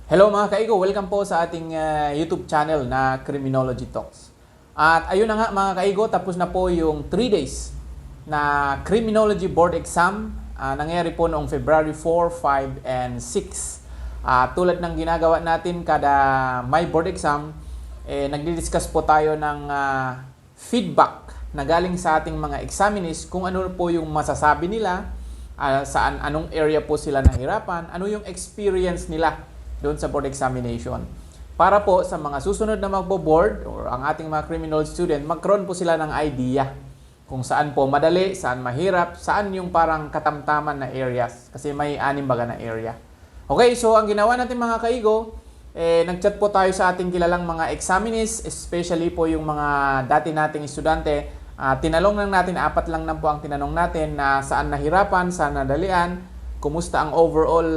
Hello mga kaigo, welcome po sa ating YouTube channel na Criminology Talks. At ayun na nga mga kaigo, tapos na po yung 3 days na Criminology Board Exam. Nangyari po noong February 4, 5, and 6. Tulad ng ginagawa natin kada may board exam, nagdi-discuss po tayo ng feedback na galing sa ating mga examinees kung ano po yung masasabi nila, anong area po sila nahirapan, ano yung experience nila doon sa board examination. Para po sa mga susunod na magbo-board or ang ating mga criminal student, magkaroon po sila ng idea kung saan po madali, saan mahirap, saan yung parang katamtaman na areas. Kasi may 6 baga na area. Okay, so ang ginawa natin mga kaigo, nag-chat po tayo sa ating kilalang mga examinees, especially po yung mga dati nating estudyante. Tinalong lang natin, 4 lang po ang tinanong natin na saan nahirapan, saan nadalian, kumusta ang overall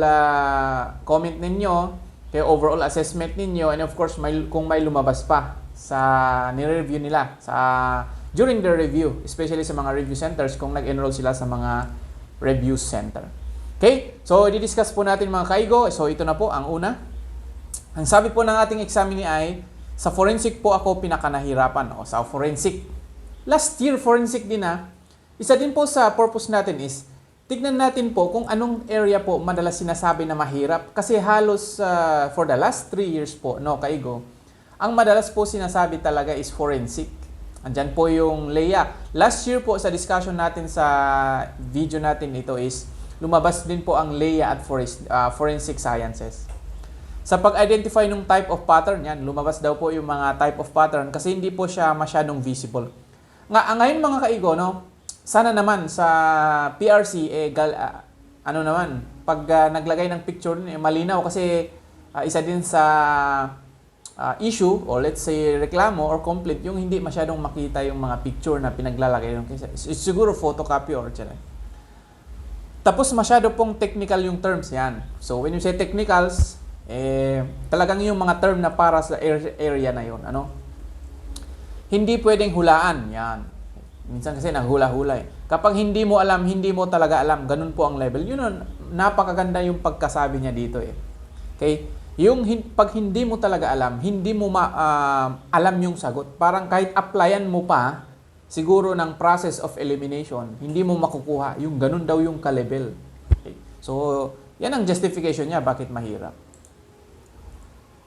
comment ninyo, kaya overall assessment ninyo, and of course kung may lumabas pa sa ni-review nila during the review, especially sa mga review centers kung nag-enroll sila sa mga review center. Okay, so i-discuss po natin mga kaigo. So ito na po ang una. Ang sabi po ng ating examinee ay, sa forensic po ako pinakanahirapan. O sa forensic, last year forensic din isa din po sa purpose natin is tignan natin po kung anong area po madalas sinasabi na mahirap. Kasi halos for the last 3 years po, no, kaigo, ang madalas po sinasabi talaga is forensic. Andyan po yung LEA. Last year po sa discussion natin sa video natin ito is lumabas din po ang LEA at forensic sciences. Sa pag-identify ng type of pattern, yan, lumabas daw po yung mga type of pattern kasi hindi po siya masyadong visible. Ngayon mga kaigo, no, sana naman sa PRC, pag naglagay ng picture, malinaw kasi isa din sa issue, or let's say reklamo or complaint, yung hindi masyadong makita yung mga picture na pinaglalagay. Siguro photocopy or tiyala. Tapos masyado pong technical yung terms yan. So when you say technicals, talagang yung mga term na para sa area na yun. Hindi pwedeng hulaan. Yan. Minsan kasi naghula-hula eh. Kapag hindi mo alam, hindi mo talaga alam, ganun po ang level. Yun, napakaganda yung pagkasabi niya dito eh. Okay? Pag hindi mo talaga alam, hindi mo alam yung sagot. Parang kahit applyan mo pa, siguro ng process of elimination, hindi mo makukuha. Yung ganun daw yung ka-level. Okay? So, yan ang justification niya, bakit mahirap.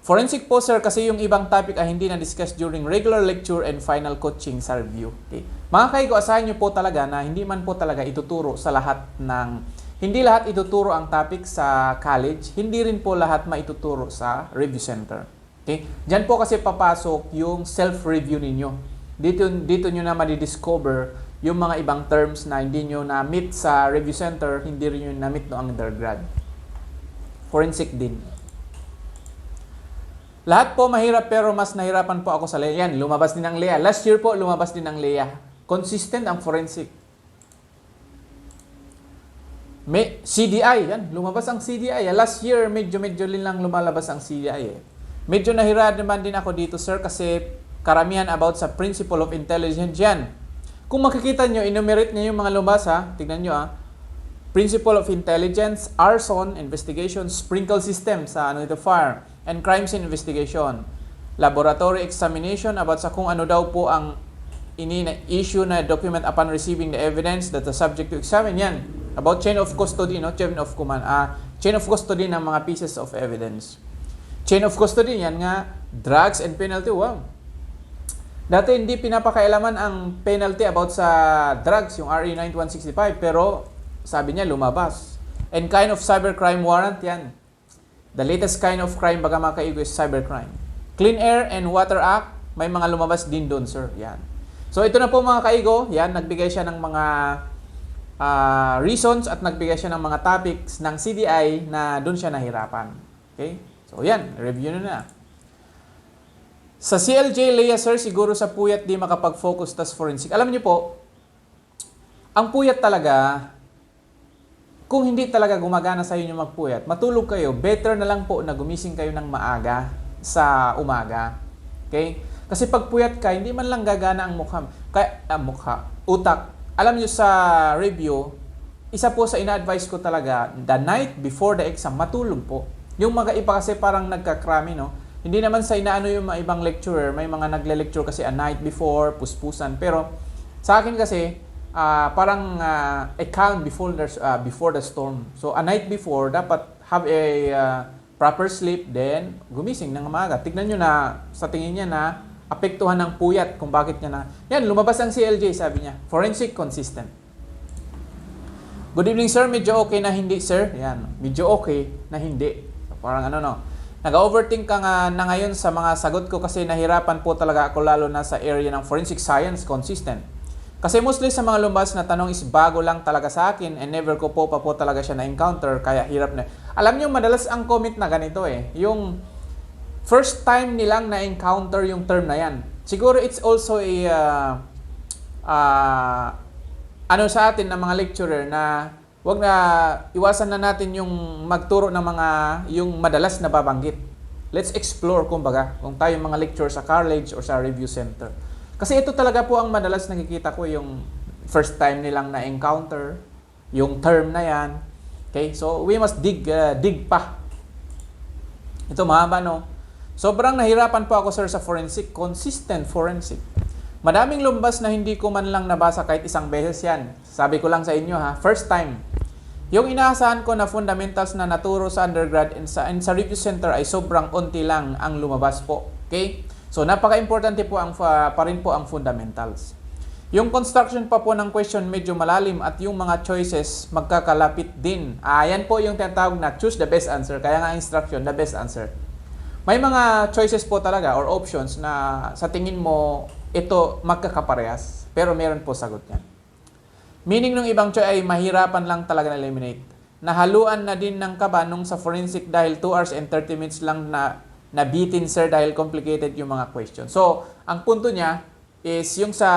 Forensic po sir, kasi yung ibang topic ay hindi na-discuss during regular lecture and final coaching sa review. Okay. Mga kaigo, asahan nyo po talaga na hindi man po talaga ituturo sa hindi lahat ituturo ang topic sa college, hindi rin po lahat maituturo sa review center. Okay? Diyan po kasi papasok yung self-review ninyo. Dito nyo na madidiscover yung mga ibang terms na hindi nyo na-meet sa review center, hindi rin nyo na-meet no undergrad. Forensic din. Lahat po mahirap pero mas nahirapan po ako sa LEA. Yan, lumabas din ang LEA. Last year po, lumabas din ang LEA. Consistent ang forensic. May CDI, yan, lumabas ang CDI. Last year, medyo lang lumalabas ang CDI. Medyo nahirapan naman din ako dito, sir, kasi karamihan about sa principle of intelligence yan. Kung makikita nyo, enumerate nyo yung mga lumabas, tignan nyo, principle of intelligence, arson, investigation, sprinkle system sa fire, and crime scene investigation. Laboratory examination about sa kung ano daw po ang issue na document upon receiving the evidence that the subject to examine. Yan. About chain of custody, chain of command. Chain of custody ng mga pieces of evidence. Chain of custody, yan nga, drugs and penalty. Wow. Dati hindi pinapakailaman ang penalty about sa drugs, yung RA 9165, pero sabi niya lumabas. And kind of cybercrime warrant, yan. The latest kind of crime, baga mga kaigo, is cybercrime. Clean Air and Water Act, may mga lumabas din doon, sir. Yan. So, ito na po mga kaigo. Yan, nagbigay siya ng mga reasons at nagbigay siya ng mga topics ng CDI na doon siya nahirapan. Okay? So, yan. Review na. Sa CLJ, LEA, sir, siguro sa puyat di makapag-focus tas forensic. Alam niyo po, ang puyat talaga, kung hindi talaga gumagana sa inyo magpuyat, matulog kayo, better na lang po na gumising kayo ng maaga sa umaga. Okay? Kasi pag puyat ka, hindi man lang gagana ang utak. Alam nyo sa review, isa po sa ina-advise ko talaga, the night before the exam, matulog po. Yung magkaiba kasi parang nagkakrami, no? Hindi naman sa inaano yung mga ibang lecturer, may mga nagle-lecture kasi a night before, puspusan. Pero sa akin kasi, parang a calm before the storm. So a night before, dapat have a proper sleep, then gumising ng umaga. Tignan nyo na, sa tingin niya na, apektuhan ng puyat kung bakit niya na. Yan, lumabas ang CLJ, sabi niya. Forensic consistent. Good evening, sir. Medyo okay na hindi, sir. Yan, medyo okay na hindi. So, parang ano, no. Nag-overthink ka nga na ngayon sa mga sagot ko kasi nahirapan po talaga ako lalo na sa area ng forensic science consistent. Kasi mostly sa mga lumabas na tanong is bago lang talaga sa akin and never ko po pa po talaga siya na-encounter kaya hirap na. Alam niyo, madalas ang comment na ganito yung first time nilang na-encounter yung term na yan. Siguro it's also ano sa atin ng mga lecturer na wag na iwasan na natin yung magturo ng mga yung madalas na babanggit. Let's explore kumbaga kung tayo mga lecturer sa college or sa review center. Kasi ito talaga po ang madalas nakikita ko yung first time nilang na-encounter yung term na yan. Okay? So we must dig pa. Ito mahaba, no? Sobrang nahirapan po ako, sir, sa forensic. Consistent forensic. Madaming lumbas na hindi ko man lang nabasa kahit isang beses yan. Sabi ko lang sa inyo, ha? First time. Yung inaasahan ko na fundamentals na naturo sa undergrad and sa review center ay sobrang unti lang ang lumabas po. Okay? So, napaka-importante po pa rin po ang fundamentals. Yung construction pa po ng question medyo malalim at yung mga choices magkakalapit din. Yan po yung tinatawag na choose the best answer. Kaya nga instruction, the best answer. May mga choices po talaga or options na sa tingin mo ito magkakaparehas. Pero meron po sagot yan. Meaning ng ibang choice ay mahirapan lang talaga na eliminate. Nahaluan na din ng kaba nung sa forensic dahil 2 hours and 30 minutes lang na nabitin, sir, dahil complicated yung mga questions. So, ang punto niya is yung sa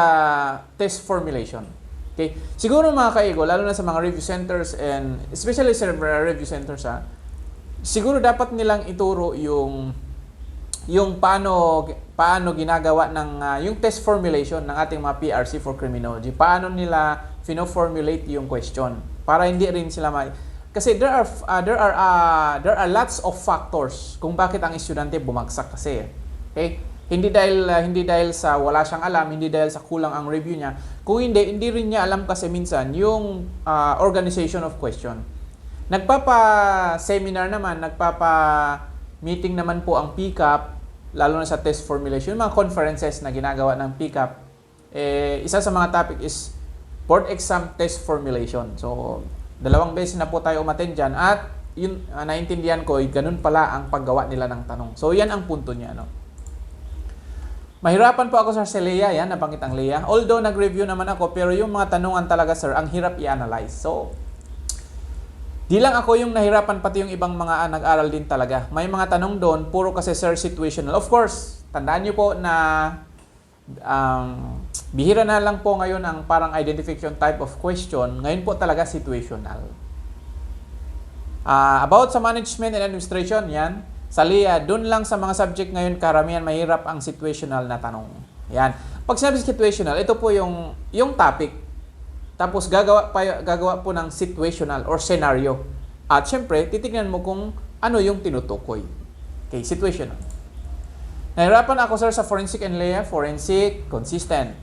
test formulation. Okay? Siguro mga kaigo, lalo na sa mga review centers and especially sa review centers, siguro dapat nilang ituro yung paano ginagawa ng yung test formulation ng ating mga PRC for criminology. Paano nila fino-formulate yung question para hindi rin sila kasi there are lots of factors kung bakit ang estudyante bumagsak kasi. Okay? Hindi dahil sa wala siyang alam, hindi dahil sa kulang ang review niya. Kung hindi rin niya alam kasi minsan yung organization of question. Nagpapa-seminar naman, nagpapa-meeting naman po ang PCAP, lalo na sa test formulation, mga conferences na ginagawa ng PCAP. Isa sa mga topic is board exam test formulation. So, 2 beses na po tayo umattend dyan at yun, naintindihan ko, ganun pala ang paggawa nila ng tanong. So, yan ang punto niya. No? Mahirapan po ako sa Leia, yan, nabanggit ang Leia. Although, nag-review naman ako, pero yung mga tanungan talaga, sir, ang hirap i-analyze. So, di lang ako yung nahirapan, pati yung ibang mga nag-aral din talaga. May mga tanong doon, puro kasi, sir, situational. Of course, tandaan nyo po na bihira na lang po ngayon ang parang identification type of question. Ngayon po talaga situational. About sa management and administration, yan. Sa LIA, dun lang sa mga subject ngayon, karamihan mahirap ang situational na tanong. Yan. Pag sinabi situational, ito po yung topic. Tapos gagawa po ng situational or scenario. At syempre, titignan mo kung ano yung tinutukoy. Okay, situational. Nahirapan ako, sir, sa forensic and LIA. Forensic, consistent.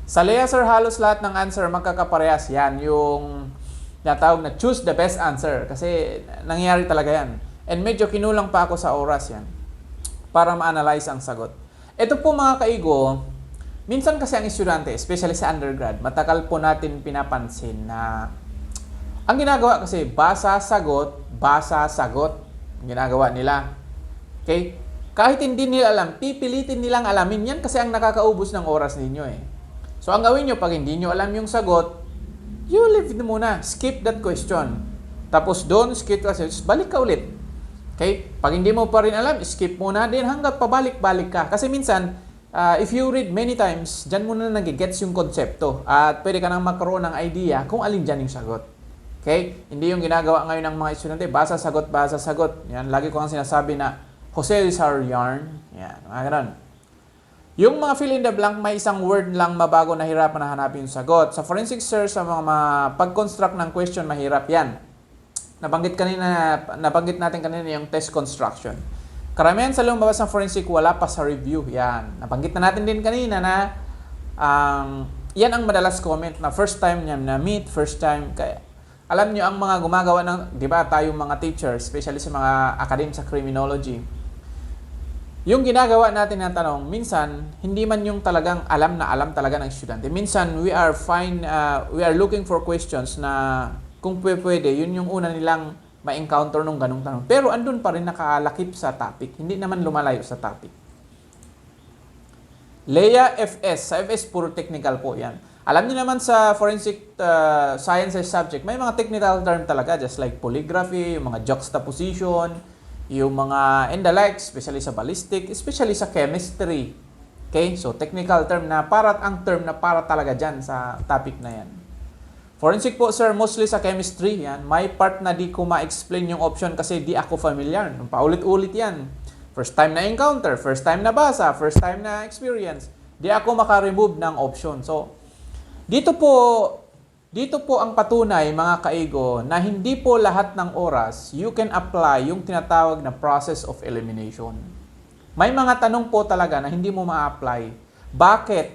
Sa LIA, sir, halos lahat ng answer magkakaparehas. Yan, yung natawag na choose the best answer. Kasi nangyari talaga yan. And medyo kinulang pa ako sa oras yan para ma-analyze ang sagot. Ito po mga kaigo, minsan kasi ang estudyante, especially sa undergrad, matagal po natin pinapansin na ang ginagawa kasi basa, sagot, ang ginagawa nila. Okay? Kahit hindi nila alam, pipilitin nilang alamin yan kasi ang nakakaubos ng oras ninyo eh. So, ang gawin nyo, pag hindi nyo alam yung sagot, you leave it muna. Skip that question. Tapos doon, skip kasi, balik ka ulit. Okay? Pag hindi mo pa rin alam, skip muna din hanggang pabalik-balik ka. Kasi minsan, if you read many times, dyan mo na nag-gets yung konsepto. At pwede ka nang magkaroon ng idea kung alin dyan yung sagot. Okay? Hindi yung ginagawa ngayon ng mga estudyante, basa, sagot. Yan, lagi ko ang sinasabi na, Jose Rizal yarn. Yan, mga ganun. Yung mga fill in the blank, may isang word lang mabago na hirapan na hanapin yung sagot. Sa forensic, sir, sa mga pag-construct ng question, mahirap yan. nabanggit natin kanina yung test construction. Karamihan sa lumabas ng forensic wala pa sa review. Yan. Nabanggit na natin din kanina na yan ang madalas comment na first time niya na meet, first time. Kaya, alam nyo, ang mga gumagawa ng, di ba, tayong mga teachers, especially sa mga academic sa criminology, yung ginagawa natin ng tanong, minsan, hindi man yung talagang alam na alam talaga ng estudyante. Minsan, we are looking for questions na kung pwede, yun yung una nilang ma-encounter nung ganung tanong. Pero andun pa rin nakalakip sa topic. Hindi naman lumalayo sa topic. Leia FS. Sa FS, puro technical po yan. Alam niyo naman sa forensic sciences subject, may mga technical term talaga, just like polygraphy, yung mga juxtaposition, yung mga and the like, especially sa ballistic, especially sa chemistry. Okay? So, technical term na ang term na para talaga dyan sa topic na yan. Forensic po, sir, mostly sa chemistry. Yan. May part na di ko ma-explain yung option kasi di ako familiar. Paulit-ulit yan. First time na encounter, first time na basa, first time na experience. Di ako maka-remove ng option. So, dito po ang patunay, mga kaigo, na hindi po lahat ng oras you can apply yung tinatawag na process of elimination. May mga tanong po talaga na hindi mo ma-apply. Bakit?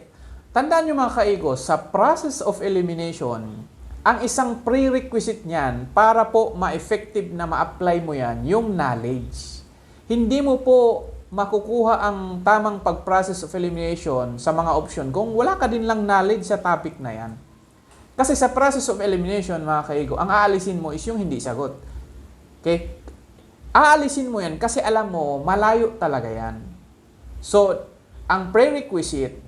Tandaan nyo, mga kaigo, sa process of elimination, ang isang prerequisite niyan para po ma-effective na ma-apply mo yan, yung knowledge. Hindi mo po makukuha ang tamang pag-process of elimination sa mga option kung wala ka din lang knowledge sa topic na yan. Kasi sa process of elimination, mga kaigo, ang aalisin mo is yung hindi sagot. Okay? Aalisin mo yan kasi alam mo, malayo talaga yan. So, ang prerequisite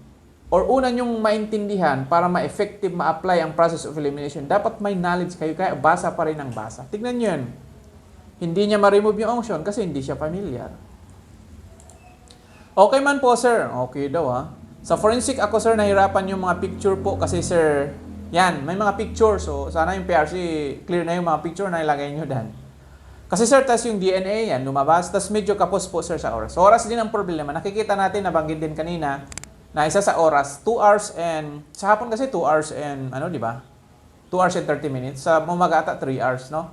or una nyong maintindihan para ma-effective ma-apply ang process of elimination, dapat may knowledge kayo, kaya basa pa rin ang basa. Tignan nyo yun. Hindi niya ma-remove yung option kasi hindi siya familiar. Okay man po, sir. Okay daw, ha. Sa forensic ako, sir, nahirapan yung mga picture po kasi, sir, yan, may mga picture. So, sana yung PRC clear na yung mga picture na ilagay nyo dan. Kasi, sir, tas yung DNA yan, lumabas. Tas medyo kapos po, sir, sa oras. So, oras din ang problema. Nakikita natin, nabanggit din kanina, na isa sa oras, 2 hours and, sa hapon kasi 2 hours and, di ba? 2 hours and 30 minutes. Sa umaga ata, 3 hours, no?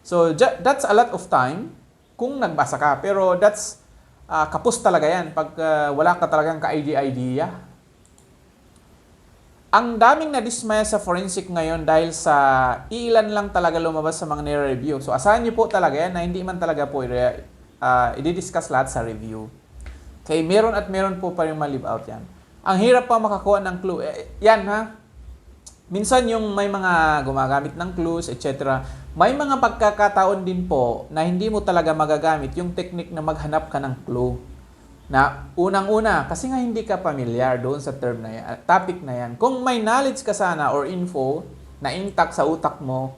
So, that's a lot of time kung nagbasa ka. Pero that's, kapos talaga yan pag wala ka talagang ka-idea. Ang daming nadismaya sa forensic ngayon dahil sa ilan lang talaga lumabas sa mga nire-review. So, asahan niyo po talaga yan na hindi man talaga po i-discuss lahat sa review. Okay, meron at meron po pa yung ma-leave out yan. Ang hirap pa makakuha ng clue. Yan, ha? Minsan yung may mga gumagamit ng clues, etc. May mga pagkakataon din po na hindi mo talaga magagamit yung technique na maghanap ka ng clue. Na unang-una, kasi nga hindi ka familiar doon sa term na yan, topic na yan. Kung may knowledge ka sana or info na intact sa utak mo,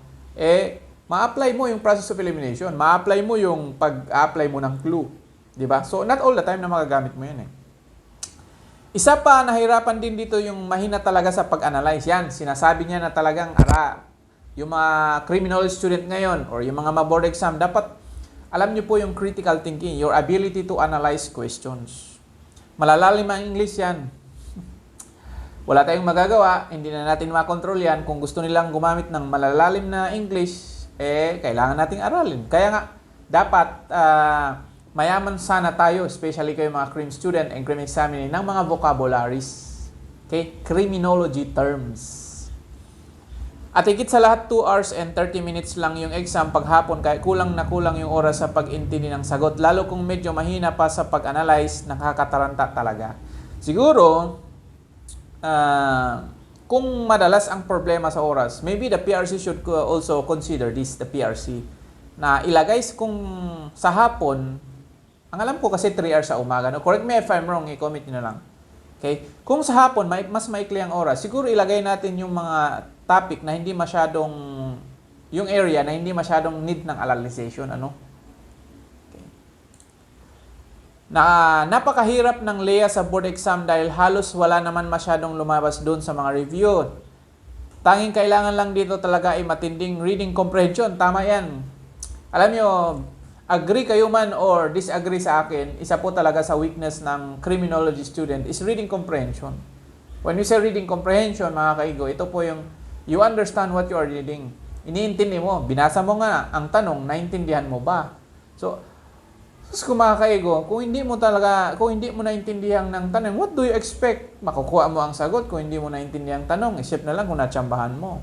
ma-apply mo yung process of elimination. Ma-apply mo yung pag-apply mo ng clue. Diba? So, not all the time na magagamit mo yun. Isa pa, nahirapan din dito yung mahina talaga sa pag-analyze. Yan, sinasabi niya na talagang yung mga criminology student ngayon or yung mga ma-board exam, dapat alam niyo po yung critical thinking, your ability to analyze questions. Malalalim ang English yan. Wala tayong magagawa, hindi na natin makontrol yan. Kung gusto nilang gumamit ng malalalim na English, kailangan nating aralin. Kaya nga, dapat mayaman sana tayo, especially kayo mga crim student and crim examiner, ng mga vocabularies. Okay? Criminology terms. At higit sa lahat, 2 hours and 30 minutes lang yung exam paghapon, kaya kulang na kulang yung oras sa pag-intindi ng sagot. Lalo kung medyo mahina pa sa pag-analyze, nakakataranta talaga. Siguro, kung madalas ang problema sa oras, maybe the PRC should also consider this, the PRC, na ilagay kung sa hapon, ang alam ko kasi 3 hours sa umaga. No? Correct me if I'm wrong, i-comment nyo na lang. Okay? Kung sa hapon, mas maikli ang oras, siguro ilagay natin yung mga topic na hindi masyadong, yung area na hindi masyadong need ng analyzation. Okay. Napakahirap ng Leia sa board exam dahil halos wala naman masyadong lumabas doon sa mga review. Tanging kailangan lang dito talaga ay matinding reading comprehension. Tama yan. Alam nyo, agree kayo man or disagree sa akin, isa po talaga sa weakness ng criminology student is reading comprehension. When we say reading comprehension, mga kaigo, ito po yung you understand what you are reading. iniintindi mo. Binasa mo nga ang tanong, naintindihan mo ba? So, kung mga kaigo, kung hindi mo naintindihan ng tanong, what do you expect? Makukuha mo ang sagot kung hindi mo naintindihan ang tanong. Isip na lang kung natsambahan mo.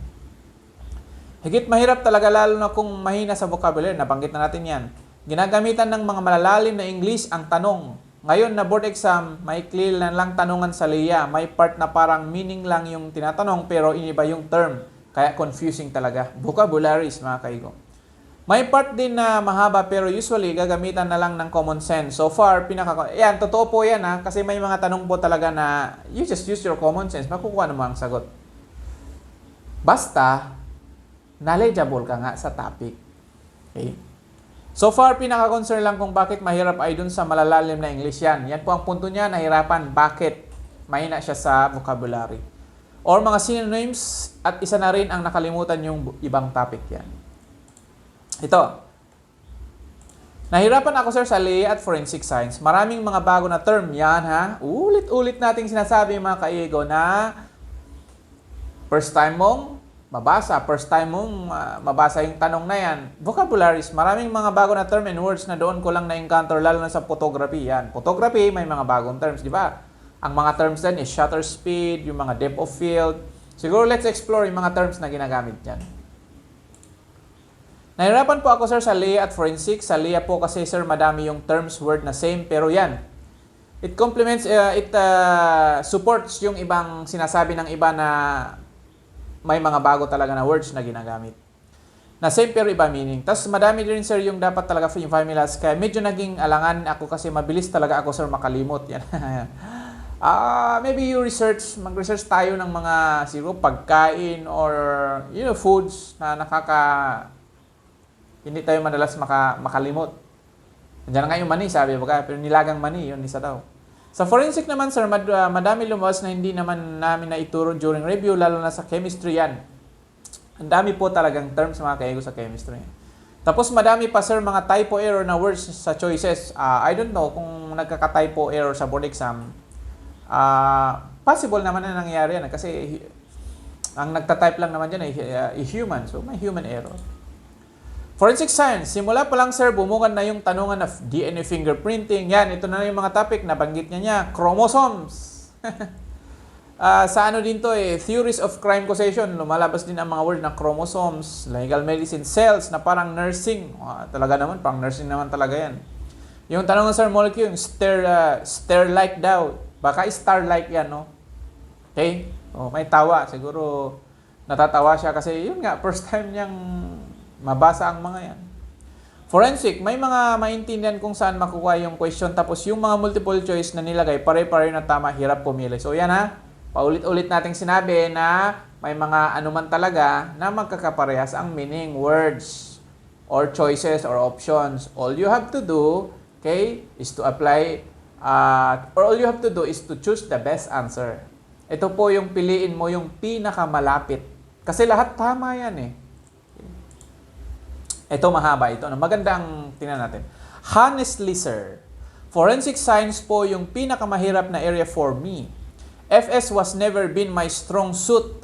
Higit mahirap talaga lalo na kung mahina sa vocabulary. Nabanggit na natin yan. Ginagamitan ng mga malalalim na English ang tanong. Ngayon na board exam, may clear na lang tanungan sa LIA. May part na parang meaning lang yung tinatanong pero iniba yung term. Kaya confusing talaga. Vocabularies, mga kaigo. May part din na mahaba pero usually gagamitan na lang ng common sense. So far, yan, totoo po yan ha. Kasi may mga tanong po talaga na you just use your common sense. Makukuha naman ang sagot. Basta, knowledgeable ka nga sa topic. Okay? So far, pinaka-concern lang kung bakit mahirap ay dun sa malalalim na English yan. Yan po ang punto niya, nahirapan. Bakit? Mahina siya sa vocabulary. Or mga synonyms at isa na rin ang nakalimutan yung ibang topic yan. Ito. Nahirapan ako sir sa LIA at forensic science. Maraming mga bago na term yan ha. Ulit-ulit nating sinasabi mga kaigo na first time mong mabasa yung tanong na yan. Vocabularies, maraming mga bago na term and words na doon ko lang na-encounter lalo na sa photography yan. Photography, may mga bagong terms, di ba? Ang mga terms din is shutter speed, yung mga depth of field. Siguro let's explore yung mga terms na ginagamit yan. Nahirapan po ako sir sa LIA at forensic. Sa LIA po kasi sir madami yung terms word na same pero yan. It complements, supports yung ibang sinasabi ng iba na may mga bago talaga na words na ginagamit. Na same pero iba meaning. Tapos madami din sir yung dapat talaga yung formulas. Kaya medyo naging alangan ako kasi mabilis talaga ako sir makalimot. Yan. Maybe you mag-research tayo ng mga siguro pagkain or foods na hindi tayo madalas makalimot. Nandiyan nga yung mani, sabi ba pero nilagang mani, yun isa daw. Sa forensic naman sir, madami lumabas na hindi naman namin na ituro during review, lalo na sa chemistry yan. Ang dami po talagang terms mga kaigo sa chemistry. Tapos madami pa sir mga typo error na words sa choices. I don't know kung nagkaka-typo error sa board exam. Possible naman na nangyayari yan kasi ang nagta-type lang naman dyan ay human. So may human error. Forensic science, simula pa lang sir, bumungad na yung tanungan of DNA fingerprinting. Yan, ito na yung mga topic na banggit niya, chromosomes. Sa ano din to theories of crime causation, lumalabas din ang mga word na chromosomes, legal medicine, cells na parang nursing. Talaga naman, parang nursing naman talaga yan. Yung tanungan sir, molecule, yung star-like daw. Baka star-like yan, no? Okay? May tawa. Siguro natatawa siya kasi yun nga, first time niyang mabasa ang mga yan. Forensic, may mga maintindihan kung saan makukuha yung question tapos yung mga multiple choice na nilagay, pare-pare na tama, hirap pumili. So yan ha, paulit-ulit nating sinabi na may mga anuman talaga na magkakaparehas ang meaning, words, or choices, or options. All you have to do, okay, is to apply, or all you have to do is to choose the best answer. Ito po yung piliin mo yung pinakamalapit. Kasi lahat tama yan eh. Ito mahaba ito. Maganda ang tingnan natin. Honestly, sir, forensic science po yung pinakamahirap na area for me. FS was never been my strong suit.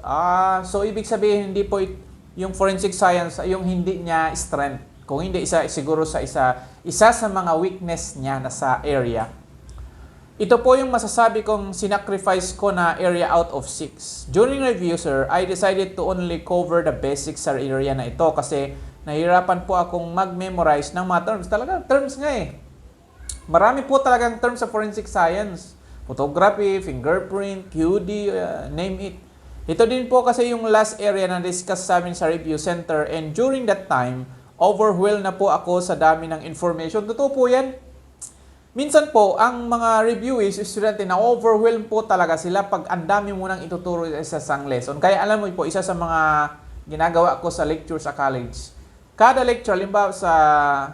So ibig sabihin hindi po yung forensic science yung hindi niya strength. Kung hindi siguro sa isa sa mga weakness niya na sa area. Ito po yung masasabi kong sinacrifice ko na area out of 6. During review, sir, I decided to only cover the basics sa area na ito kasi nahirapan po akong mag-memorize ng mga terms. Talaga, terms nga eh. Marami po talagang terms sa forensic science. Photography, fingerprint, QD, name it. Ito din po kasi yung last area na discuss sa amin sa review center and during that time, overwhelmed na po ako sa dami ng information. Totoo po yan. Minsan po, ang mga reviewees, estudyante na overwhelmed po talaga sila pag ang dami mo nang ituturo sa isang lesson. Kaya alam mo po, isa sa mga ginagawa ko sa lecture sa college, kada lecture, halimbawa sa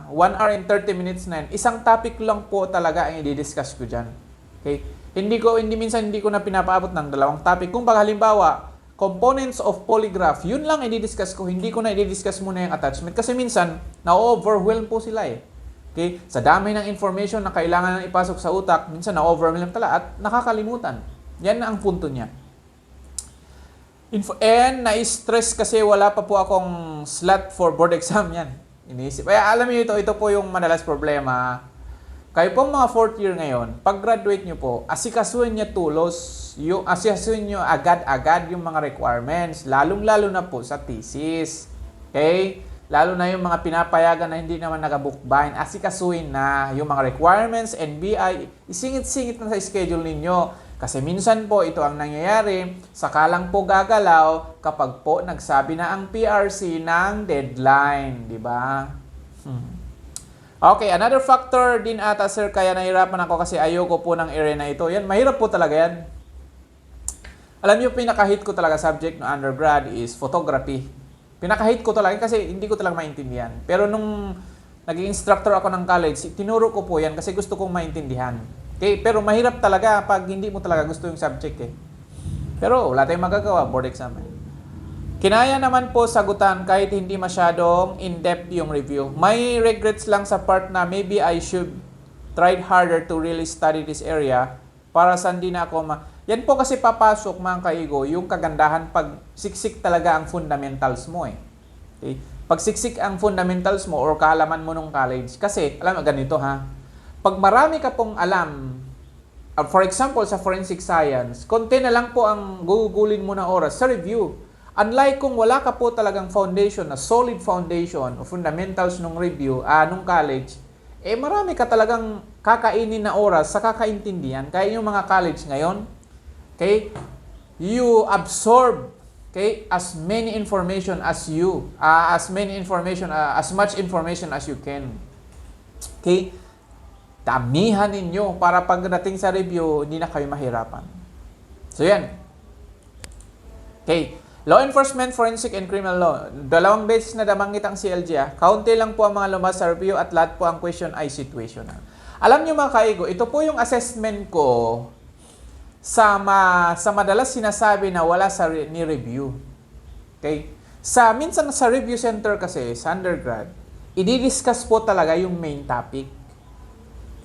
1 hour and 30 minutes na yun, isang topic lang po talaga ang i-discuss ko dyan. Okay? Hindi ko na pinapaabot ng dalawang topic. Kung baga halimbawa, components of polygraph, yun lang i-discuss ko. Hindi ko na i-discuss muna yung attachment. Kasi minsan, na-overwhelm po sila eh. Okay? Sa dami ng information na kailangan nang ipasok sa utak, minsan na-overwhelm talaga at nakakalimutan. Yan ang punto niya. And na-stress kasi wala pa po akong slot for board exam yan. Iniisip. Kaya alam niyo ito po yung madalas problema. Kayo pong mga fourth year ngayon, pag-graduate nyo po, asikasuhin nyo tulos, asikasuhin nyo agad-agad yung mga requirements, lalong-lalo na po sa thesis. Okay? Lalo na yung mga pinapayagan na hindi naman nag-bookbind, asikasuhin na yung mga requirements, NBI, isingit-singit na sa schedule ninyo. Kasi minsan po ito ang nangyayari, sakalang po gagalaw kapag po nagsabi na ang PRC ng deadline, di ba? Okay, another factor din ata sir, kaya nahirapan ako kasi ayoko po ng area na ito. Yan, mahirap po talaga yan. Alam niyo, pinaka-hit ko talaga subject no undergrad is photography. Pinaka-hit ko talaga kasi hindi ko talaga maintindihan. Pero nung naging instructor ako ng college, tinuro ko po yan kasi gusto kong maintindihan. Okay, pero mahirap talaga pag hindi mo talaga gusto yung subject eh. Pero wala tayong magagawa, board exam eh. Kinaya naman po sagutan kahit hindi masyadong in-depth yung review. May regrets lang sa part na maybe I should tried harder to really study this area para sa hindi na ako Yan po kasi papasok mga kaigo, yung kagandahan pag siksik talaga ang fundamentals mo eh. Okay? Pag siksik ang fundamentals mo or kaalaman mo nung college. Kasi, alam mo ganito ha, pag marami ka pong alam, for example sa forensic science, konti na lang po ang gugugulin mo na oras sa review. Unlike kung wala ka po talagang foundation, na solid foundation o fundamentals nung review, nung college, marami ka talagang kakainin na oras sa kakaintindihan. Kaya yung mga college ngayon, okay, you absorb, okay, as many information as much information as you can. Okay? Damihan ninyo para pagdating sa review, hindi na kayo mahirapan. So yan. Okay. Law enforcement, forensic, and criminal law. 2 beses na nabanggit ang CLG. Kaunti lang po ang mga lumabas sa review at lahat po ang question ay situational. Alam niyo mga kaigo, ito po yung assessment ko sa madalas sinasabi na wala sa ni-review. Okay? Minsan sa review center kasi, sa undergrad, i-discuss po talaga yung main topic.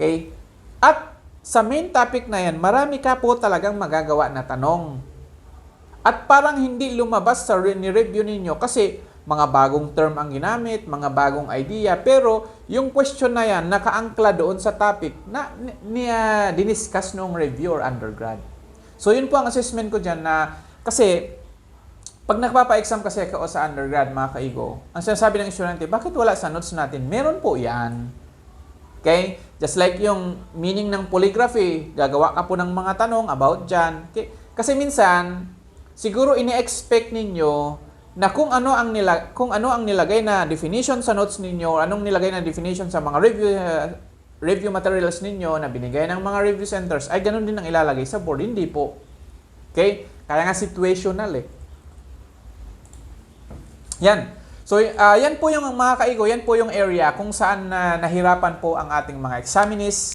Okay? At sa main topic na yan, marami ka po talagang magagawa na tanong. At parang hindi lumabas sa ni-review ninyo kasi mga bagong term ang ginamit, mga bagong idea, pero yung question na yan, nakaangkla doon sa topic na diniscuss nung review or undergrad. So yun po ang assessment ko dyan na, kasi pag nagpapa-exam kasi ako sa undergrad mga kaigo, ang sinasabi ng estudyante, bakit wala sa notes natin? Meron po yan. Okay? Just like yung meaning ng polygraphy, gagawa ka po ng mga tanong about dyan. Okay? Kasi minsan, siguro ini-expect ninyo na kung ano ang nilagay na definition sa notes ninyo, anong nilagay na definition sa mga review materials ninyo na binigay ng mga review centers, ay ganun din ang ilalagay sa board. Hindi po. Okay? Kaya nga situational eh. Yan. So, yan po yung mga kaigo, yan po yung area kung saan nahirapan po ang ating mga examinees.